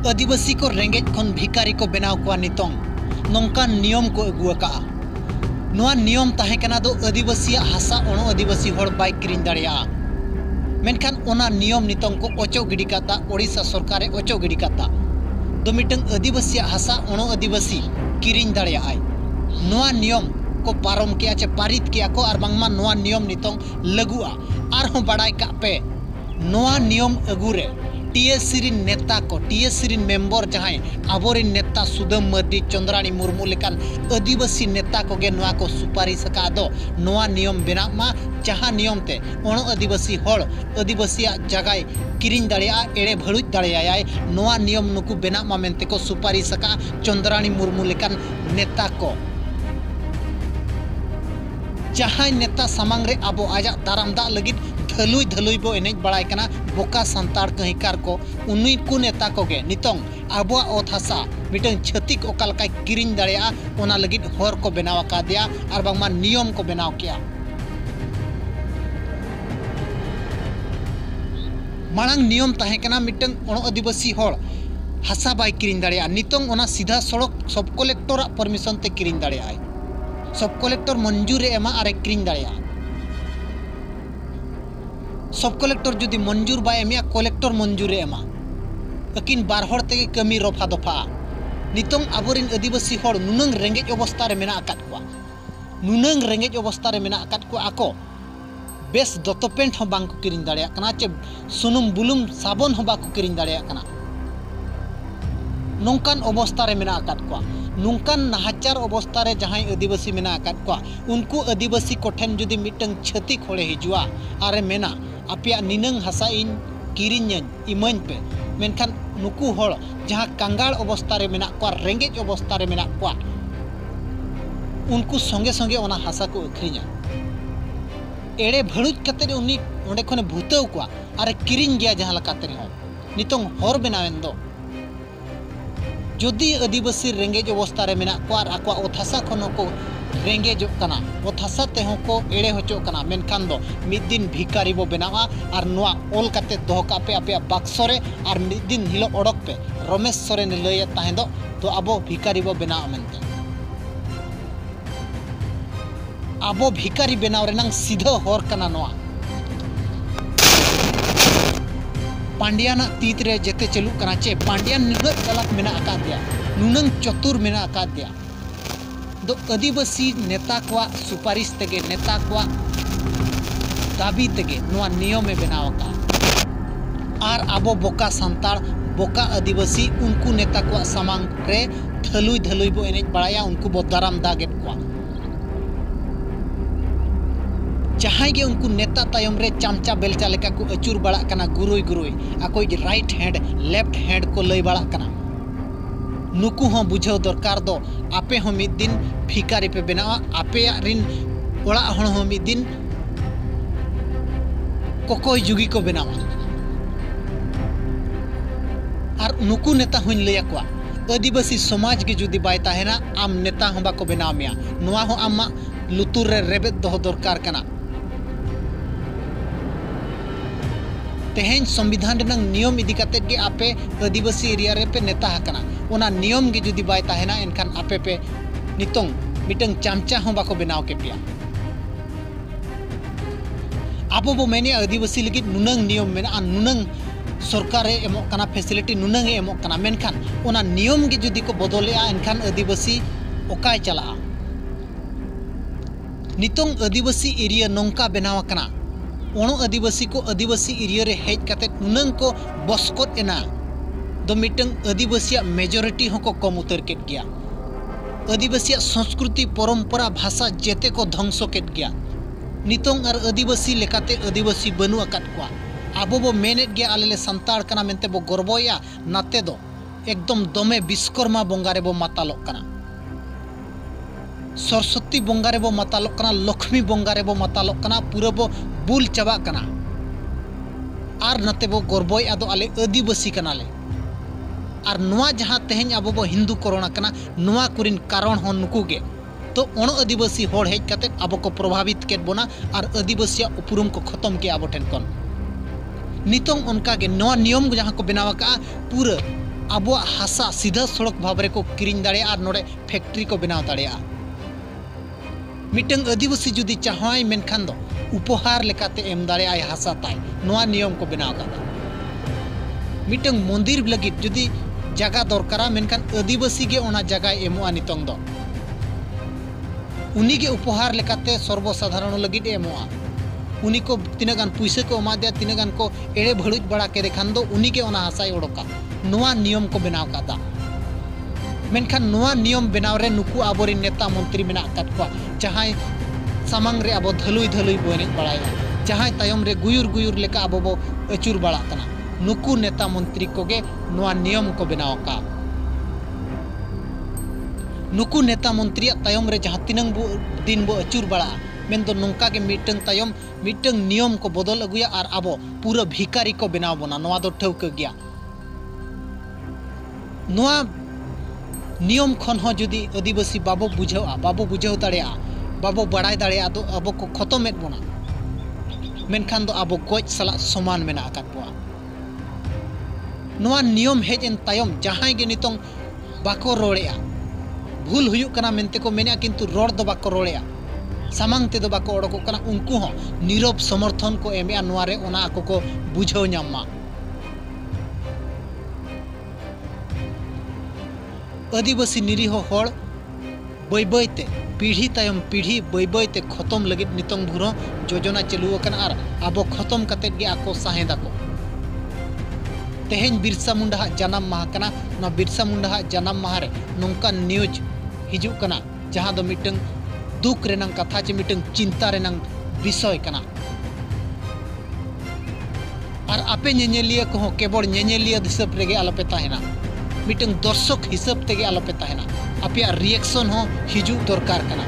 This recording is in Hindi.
आदिवासी को रेंगेज खन भिकारी को बनाव को नितों नौकान नियम को अगुआ नोआ नियम ताहेकना दो आदिवासी हासा ओनो आदिवासी होड़ बाय किरिन दाड़िया मेनखान ओना नियम नितों को ओचो गिडी काता ओडिशा सरकारे ओचो गिडी काता दो मिटंग आदिवासी हासा ओनो आदिवासी किरिन दाड़िया आय नोआ नियम को पारम किया चे पारित किया को और बांगमा नोआ नियम नितों लगुआ आर हो बड़ाई का पे नोआ नियम अगुरे टीएससी नेता को टीएससी मेम्बर जहां आबोरिन नेता सुदम मर्दी चंद्राणी मुर्मू लेकान आदिवासी नेता को गे नोआ को सुपारिश का दो नोआ नियम बेना मा जहां नियम ते ओनो आदिवासी होड़ आदिवासी जगह किरिन दाड़िया एड़े भड़ुज दाड़िया नोआ नियम नुकु बेना मा मेनते को सुपारिश का चंद्राणी मुर्मू लेकान नेता को जहां नेता सामांग रे आबो आजा दाराम दा लगित धलुई धलुई बो एनेज बड़ाई कना बोका संताड़ कहिकार को उन्नी को नेता को गे नितों आबो ओत हासा मिटन छतिक ओकालका किरिन दाड़िया ओना लगित होर को बनाव का दिया और बांगमा नियम को बनाव किया मांग नियम ताहे कना मिटन ओनो आदिवासी होड़ हासा बाय किरिन दाड़िया नितों ओना सीधा सड़क सब कलेक्टर परमिशन ते किरिन दाड़िया सब कलेक्टर मंजूर एमा आरे किरिन दाड़िया सब कलेक्टर जुदी मंजूर बाय एमिया कलेक्टर मंजूर एमा अकिन बार हर तेगे कमी रफा दफा नितों आबोरिन आदिवासी होड़ नुनंग रेंगेज अवस्था रे मेना आकात कुआ नुनंग रेंगेज अवस्था रे मेना आकात कुआ आको बेस दतो पेंट हो बांग को किरिन दाड़िया कना चे सुनुम बुलुम साबन हो बाको किरिन दाड़िया कना नोंकान अवस्था रे मेना आकात कुआ नोंकान नाहाचार अवस्था रे जहां आदिवासी मेना आकात कुआ उनको आदिवासी कोठेन जुदी मिटंग छती खोड़े हिजुआ आरे मेना आपिया निनंग हासा इन किरिन इमन पे मेनखान नुकु होड़ जहां कंगाल अवस्था रे मेना कुआ रेंगेज अवस्था रे मेना कुआ उनको संगे संगे ओना हासा को अखरिया एड़े भड़ुज कते उनी ओंडे खने भूताव कुआ आरे किरिन गया जहां लकाते हो नितों होर बनावेन दो जदि आदिवासी रेंगेज अवस्था रे मेना कुआ आकवा ओथासा खनो को रेंगेज कना ओथासा तेहो को एड़े होचो कना मेनखान दो मिद दिन भिकारी बो बनावा और नोआ ओल काते दोह का पे आपे बाक्सो रे और मिद दिन हिलो ओडक पे रमेश सोरेन लय ताहे दो तो आबो भिकारी बो बनाव मेनते आबो भिकारी बनाव रेनांग सीधा होर कना नोआ पांड्याना तीत रे जेते चलू कना चे पांड्यान नुनग चलाक मेना आका दिया नुनंग चतुर मेना आका दिया दो आदिवासी नेता को सुपारिश तेगे नेता को दाबी तेगे नोआ नियम में बनाव का और आबो बोका संताड़ बोका आदिवासी उनको नेता को सामांग रे धलुई धलुई बो एनेज बड़ाया उनको बो दाराम दागेट को जहां के उनको नेता तायम रे चामचा बेलचा लेका को अचूर बड़ा कना गुरुई गुरुई आको राइट हैंड लेफ्ट हैंड को लय बड़ा कना नुकु हो बुझाव दरकार दो आपे हो मिद दिन भिकारी पे बनावा आपे रिन ओड़ा हण हो मिद दिन कोकोय जुगी को बनावा और नुकु नेता हुन लया को आदिवासी समाज के जुदी बाय ताहेना आम नेता हो बाको बनाव मिया नोआ हो आमा लुतुर रे रेबेद दो दरकार कना तेहेन संविधान रनंग नियम इदी कातेद गे आपे आदिवासी एरिया रे पे नेता हकना ओना नियम गे जुदी बाय ताहेना एनखान आपे पे नितों मिटंग चामचा हो बाको बनाव के पिया आबो बो मेने आदिवासी लगित नुनंग नियम मेना नुनंग सरकार एमो कना फैसिलिटी नुनंग एमो कना मेनखान ओना नियम गे जुदी को बदलेआ एनखान आदिवासी ओकाय चला नितों आदिवासी एरिया नोंका बनाव कना ओनो आदिवासी को आदिवासी एरिया रे हेज काते नुनंग को बसकोत एना दो मिटंग आदिवासी मेजॉरिटी होको कम उतर केट गया आदिवासी संस्कृति परंपरा भाषा जेते को ध्वंस केट गया नितों और आदिवासी लेकाते आदिवासी बनु अकात को आबो बो मेनेट गया आले संताड़ कना मेनते बो गर्वया नाते दो एकदम दमे विश्वकर्मा बंगा रे बो मातालोक कना सरस्वती बंगा रे बो मातालोक कना लक्ष्मी बंगा रे बो मातालोक कना पूरा बो बुल चाबा कना और नते बो गर्वय आदो आले आदिवासी कना ले और नोआ जहां तेहेन आबो बो हिंदू कोरोना कना नोआ कुरिन कारण हो नुकु गे तो ओण आदिवासी होड़ हेज काते आबो को प्रभावित केट बोना और आदिवासी उपरुम को खत्म के आबो ठेन कोन नितों उनका के नोआ नियम जहां को बनावा का पूरा अब हासा सीधा सड़क भाव को किरिंग दाड़े और नोड़े फैक्ट्री को बनाव दाड़ेया मिटंग आदिवासी जुदी चाहवाई मेनखान दो उपहार लेकाते एम दाड़ेया हासा ताई नोआ नियम को बनाव कादा मिटंग मंदिर लगित जुदी जगह दरकारा मेनखान आदिवासी गे ओना जगह एमोआ नितंग दो उनी गे उपहार लेकाते सर्वसाधारण लगित एमोआ उनी को तीना गान पैसा को एमा दिया तीना गान को एड़े भड़ुज बड़ा के खान दो उनी के ओना हासाय ओडोका नोआ नियम को बनाव कादा मेनखान नोआ नियम बनाव रे नुकु आबोरी नेता मंत्री मेना काटवा जहां सामांग रे आबो धलुई धलुई बोने बड़ाया जहां तायम रे गुयुर गुयुर लेका आबो बो अचुर बड़ा कना नुकु नेता मंत्री कोगे नोआ नियम को बनाव का नुकु नेता मंत्री तायम रे जहां तिनंग दिन बो अचुर बड़ा मेन दो नोंका के मीटंग तायम मीटंग नियम को बदल अगुया और आबो पूरा भिकारी को बनाव बना नोआ दो ठौक गया नोआ नियम खन हो जुदी आदिवासी बाबो बुझाव दाड़ेया बाबो बड़ाय दाड़ेया तो आबो को खतमेद बना मेनखान दो आबो गज सला समान मेना आकात बोआ नोआ नियम हेज एन तायम जहां गे नितों बाको रोड़ेया भूल हुयुक कना मेनते को मेना किंतु रोड़ दो बाको रोड़ेया सामांग ते दो बाको ओडको कना उनको हो नीरव समर्थन को एमेया नोआ रे ओना आको को बुझाव ᱧᱟᱢᱟ आदिवासी निरीह हड़ बै बैते पीढ़ी तायम पीढ़ी बै बैते खतम लगित नितंग भुरो योजना चालू और आबो खतम कतेत गे आको साहेदाको तेहेन बिरसा मुंडा जन्म माह कना ना बिरसा मुंडा जन्म माह रे नोंका न्यूज हिजुक कना जहां दो मिटंग दुख रेनांग कथा चे मिटंग चिंता रेनांग विषय कना और आपे नेनेलिया को केवल नेनेलिया हिसाब रेगे आलोपे ताहेना मिटंग दर्शक हिसाब तेगे आलोपे ताहेना आपे रिएक्शन हो हिजुक दरकार कना।